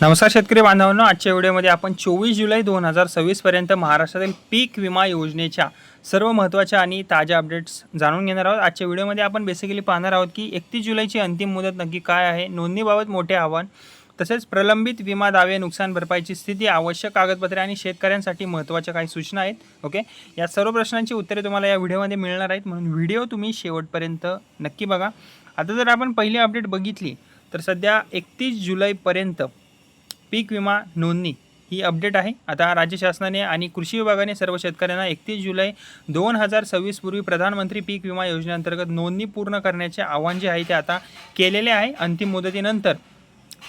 नमस्कार शेतकरी बांधवांनो, आजच्या व्हिडिओमध्ये आपण 24 जुलै 2026 पर्यंत महाराष्ट्रातील पीक विमा योजनेच्या सर्व महत्त्वाच्या आणि ताज्या अपडेट्स जाणून घेणार आहोत। आजच्या व्हिडिओमध्ये आपण बेसिकली पाहणार आहोत की 31 जुलैची अंतिम मुदत नक्की काय आहे, नोंदणीबाबत मोठे आव्हान, तसेच प्रलंबित विमा दावे, नुकसान भरपाईची स्थिती, आवश्यक कागदपत्रे आणि शेतकऱ्यांसाठी महत्त्वाच्या काही सूचना आहेत। ओके, या सर्व प्रश्नांची उत्तरे तुम्हाला या व्हिडिओमध्ये मिळणार आहेत, म्हणून व्हिडिओ तुम्ही शेवटपर्यंत नक्की बघा। आता जर आपण पहिली अपडेट बघितली तर सध्या 31 जुलैपर्यंत पीक विमा नोंदणी ही अपडेट आहे। आता राज्य शासनाने आणि कृषी विभागाने सर्व शेतकऱ्यांना 31 जुलै 2026 पूर्वी प्रधानमंत्री पीक विमा योजनेअंतर्गत नोंदणी पूर्ण करण्याचे आवाहन जे आहे ते आता केलेले आहे। अंतिम मुदतीनंतर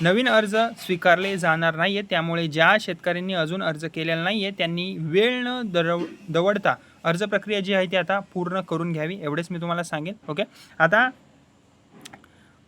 नवीन अर्ज स्वीकारले जाणार नाही आहेत, त्यामुळे ज्या शेतकऱ्यांनी अजून अर्ज केलेला नाही आहे त्यांनी वेळ न दवडता अर्ज प्रक्रिया जी आहे ती आता पूर्ण करून घ्यावी, एवढेच मी तुम्हाला सांगेन। ओके, आता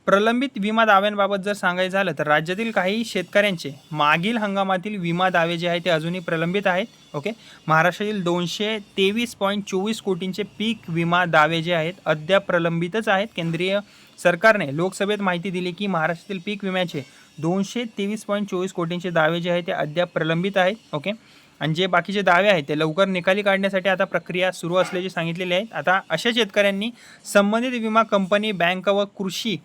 प्रलंबित विमा दाव्यांबाबत जर सांगायचं झालं तर राज्यातील काही शेतकऱ्यांचे मागील हंगामातील विमा दावे जे आहेत ते अजूनही प्रलंबित आहेत। ओके, महाराष्ट्रातील 223.24 कोटींचे पीक विमा दावे जे आहेत अद्याप प्रलंबितच आहेत। केंद्रीय सरकारने लोकसभेत माहिती दिली की महाराष्ट्रातील पीक विम्याचे 223.24 कोटींचे दावे जे आहेत ते अद्याप प्रलंबित आहेत। ओके, आणि जे बाकीचे दावे आहेत ते लवकर निकाली काढण्यासाठी आता प्रक्रिया सुरू असल्याचे सांगितलेले आहेत। आता अशा शेतकऱ्यांनी संबंधित विमा कंपनी, बँक व कृषी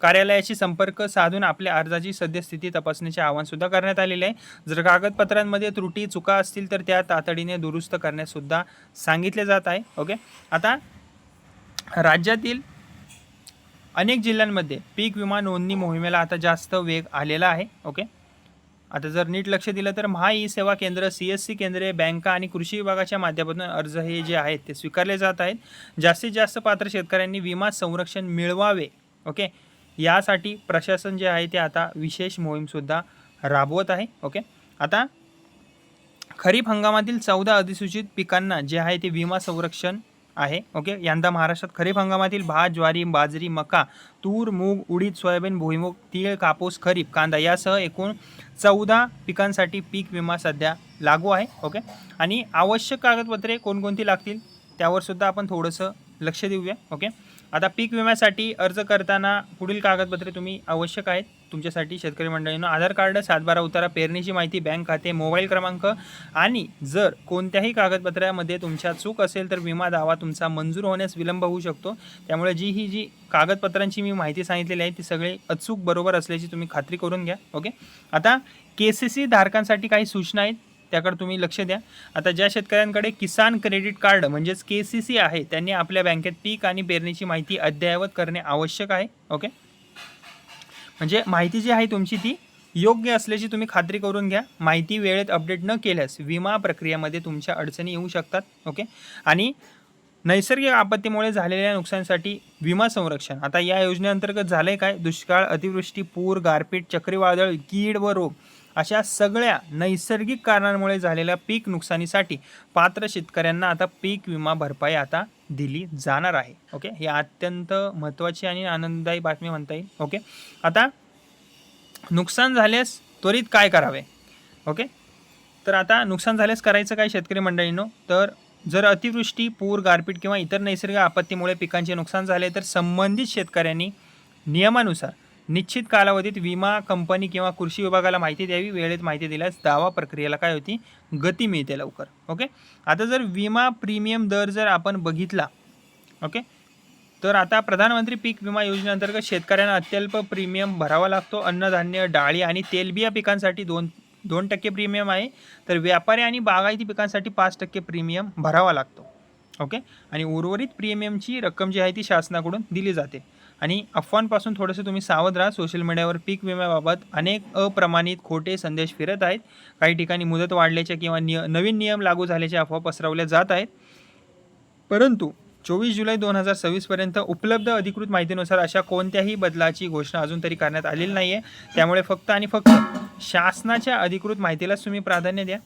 कार्यालयाशी संपर्क साधून आपल्या अर्जाची सद्यस्थिती तपासण्याचे आवाहन सुद्धा करण्यात आलेले आहे। जर कागदपत्रांमध्ये त्रुटी, चुका असतील तर त्या तातडीने दुरुस्त करण्यास सुद्धा सांगितले जात आहे। ओके, आता राज्यातील अनेक जिल्ह्यांमध्ये पीक विमा नोंदणी मोहिमेला आता जास्त वेग आलेला आहे। ओके, आता जर नीट लक्ष दिलं तर महा ई सेवा केंद्र, CSC केंद्रे, बँका आणि कृषी विभागाच्या माध्यमातून अर्ज हे जे आहेत ते स्वीकारले जात आहेत। जास्तीत जास्त पात्र शेतकऱ्यांनी विमा संरक्षण मिळवावे, ओके, यासाठी प्रशासन जे आहे ते आता विशेष मोहीमसुद्धा राबवत आहे। ओके, आता खरीप हंगामातील 14 अधिसूचित पिकांना जे आहे ते विमा संरक्षण आहे। ओके, यंदा महाराष्ट्रात खरीप हंगामातील भात, ज्वारी, बाजरी, मका, तूर, मूग, उडीद, सोयाबीन, भुईमूग, तीळ, कापूस, खरीप, कांदा यासह एकूण 14 पिकांसाठी पीक विमा सध्या लागू आहे। ओके, आणि आवश्यक कागदपत्रे कोणकोणती लागतील त्यावर सुद्धा आपण थोडंसं लक्ष देऊया। ओके, आता पीक विम्यासाठी अर्ज करताना पुढील कागदपत्रे तुम्ही आवश्यक आहेत तुमच्यासाठी शेतकरी मंडळींनो: आधार कार्ड, 7/12 उतारा, पेरणीची माहिती, बँक खाते, मोबाईल क्रमांक, आणि जर कोणत्याही कागदपत्रामध्ये तुमच्या चूक असेल तर विमा दावा तुमचा मंजूर होण्यास विलंब होऊ शकतो। त्यामुळे जी कागदपत्रांची मी माहिती सांगितलेली आहे ती सगळे अचूक बरोबर असल्याची तुम्ही खात्री करून घ्या। ओके, आता KCC धारकांसाठी काही सूचना आहेत त्याकडे तुम्ही लक्ष द्या। आता ज्या शेतकऱ्यांकडे किसान क्रेडिट कार्ड म्हणजेच KCC आहे त्यांनी आपल्या बँकेत पीक आणि पेरणीची माहिती अद्ययावत करणे आवश्यक आहे। ओके, म्हणजे माहिती जी आहे तुमची ती योग्य असल्याची तुम्ही खात्री करून घ्या। माहिती वेळेत अपडेट न केल्यास विमा प्रक्रियेमध्ये तुमच्या अडचणी येऊ शकतात। ओके, आणि नैसर्गिक आपत्तीमुळे झालेल्या नुकसानीसाठी विमा संरक्षण आता या योजनेअंतर्गत झालंय काय: दुष्काळ, अतिवृष्टी, पूर, गारपीट, चक्रीवादळ, कीड व रोग अशा सगळ्या नैसर्गिक कारणांमुळे झालेल्या पीक नुकसानीसाठी पात्र शेतकऱ्यांना आता पीक विमा भरपाई आता दिली जाणार आहे। ओके, ही अत्यंत महत्त्वाची आणि आनंददायी बातमी म्हणता येईल। ओके, आता नुकसान झाल्यास त्वरित काय करावे? ओके, तर आता नुकसान झाल्यास करायचं काय शेतकरी मंडळींनो, तर जर अतिवृष्टी, पूर, गारपीट किंवा इतर नैसर्गिक आपत्तीमुळे पिकांचे नुकसान झाले तर संबंधित शेतकऱ्यांनी नियमानुसार निश्चित कालावधीत विमा कंपनी किंवा कृषी विभागाला माहिती द्यावी। वेळेत माहिती दिल्यास दावा प्रक्रियेला काय होती, गती मिळते लवकर। ओके, आता जर विमा प्रीमियम दर जर आपण बघितला, ओके, तर आता प्रधानमंत्री पीक विमा योजनेअंतर्गत शेतकऱ्यांना अत्यल्प प्रीमियम भरावा लागतो। अन्नधान्य, डाळी आणि तेलबिया पिकांसाठी 2% प्रीमियम आहे, तर व्यापारी आणि बागायती पिकांसाठी 5% प्रीमियम भरावा लागतो। ओके, आणि उर्वरित प्रीमियमची रक्कम जी आहे ती शासनाकडून दिली जाते। आणि अफवांपासून थोडंसं तुम्ही सावध राहा। सोशल मीडियावर पीक विम्याबाबत अनेक अप्रमाणित खोटे संदेश फिरत आहेत। काही ठिकाणी मुदत वाढल्याच्या किंवा नवीन नियम लागू झाल्याच्या अफवा पसरवल्या जात आहेत, परंतु 24 जुलै 2026 पर्यंत उपलब्ध अधिकृत माहितीनुसार अशा कोणत्याही बदलाची घोषणा अजून तरी करण्यात आलेली नाही आहे। त्यामुळे फक्त आणि फक्त शासनाच्या अधिकृत माहितीलाच तुम्ही प्राधान्य द्या।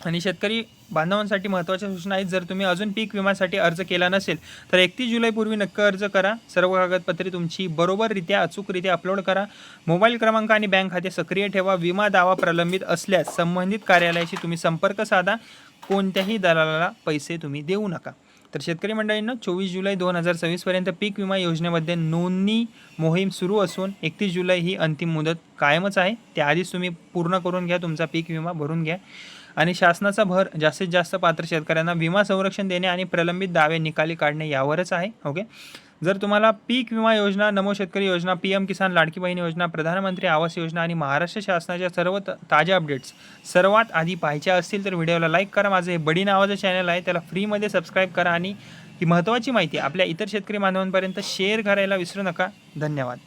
आणि शेतकरी बांधवांसाठी महत्त्वाच्या सूचना आहेत: जर तुम्ही अजून पीक विम्यासाठी अर्ज केला नसेल तर 31 जुलैपूर्वी नक्की अर्ज करा। सर्व कागदपत्रे तुमची बरोबररित्या, अचूकरित्या अपलोड करा। मोबाईल क्रमांक आणि बँक खाते सक्रिय ठेवा। विमा दावा प्रलंबित असल्यास संबंधित कार्यालयाशी तुम्ही संपर्क साधा। कोणत्याही दलालाला पैसे तुम्ही देऊ नका। तर शेतकरी मंडळींनो 24 जुलै 2026पर्यंत पीक विमा योजनेमध्ये नोंदणी मोहीम सुरू असून 31 जुलै ही अंतिम मुदत कायमच आहे. त्याआधीच तुम्ही पूर्ण करून घ्या, तुमचा पीक विमा भरून घ्या. आणि शासनाचा भर जास्तीत जास्त पात्र शेतकऱ्यांना विमा संरक्षण देणे आणि प्रलंबित दावे निकाली काढणे यावरच आहे. ओके, जर तुम्हाला पीक विमा योजना, नमो शेतकरी योजना, PM किसान लाडकी बहीण योजना, प्रधानमंत्री आवास योजना आणि महाराष्ट्र शासनाच्या सर्व ताज्या अपडेट्स सर्वात आधी पाहायच्या असतील तर व्हिडिओला लाईक करा. माझं हे बडी नावाचं चॅनल आहे, त्याला फ्रीमध्ये सबस्क्राईब करा आणि ही महत्त्वाची माहिती आपल्या इतर शेतकरी बांधवांपर्यंत शेअर करायला विसरू नका. धन्यवाद.